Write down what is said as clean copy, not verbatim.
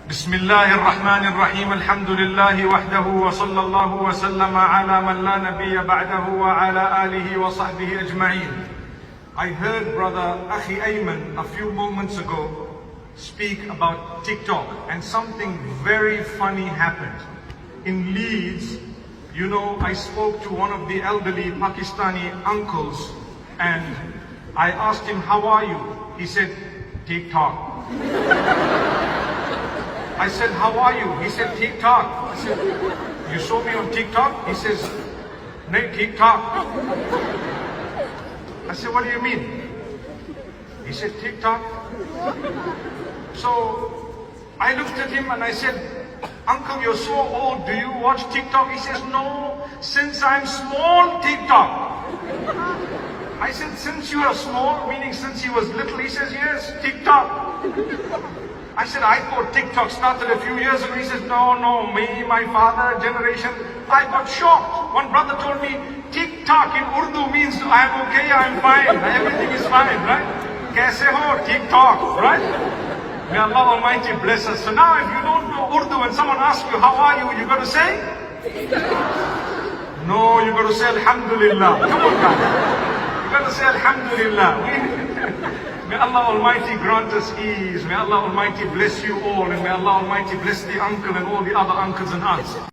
بسم الله الرحمن الرحيم الحمد لله وحده وصلى الله وسلم على من لا نبي بعده وعلى آله وصحبه أجمعين. I heard brother Akhi Ayman a few moments ago speak about TikTok, and something very funny happened. In Leeds, you know, I spoke to one of the elderly Pakistani uncles and I asked him, how are you? He said, TikTok. I said, how are you? He said, TikTok. I said, you saw me on TikTok? He says, no, TikTok. I said, what do you mean? He said, TikTok. So I looked at him and I said, Uncle, you're so old, do you watch TikTok? He says, no, since I'm small, TikTok. I said, since you are small, meaning since he was little? He says, yes, TikTok. I said, I thought TikTok started a few years ago. He says, no, me, my father, generation. I got shocked. One brother told me, TikTok in Urdu means I'm okay, I'm fine, everything is fine, right? Kaise ho? TikTok, right? May Allah Almighty bless us. So now if you don't know Urdu and someone asks you, how are you got to say? No, you got to say Alhamdulillah. Come on, guys. You got to say Alhamdulillah. May Allah Almighty grant us ease. May Allah Almighty bless you all. And may Allah Almighty bless the uncle and all the other uncles and aunts.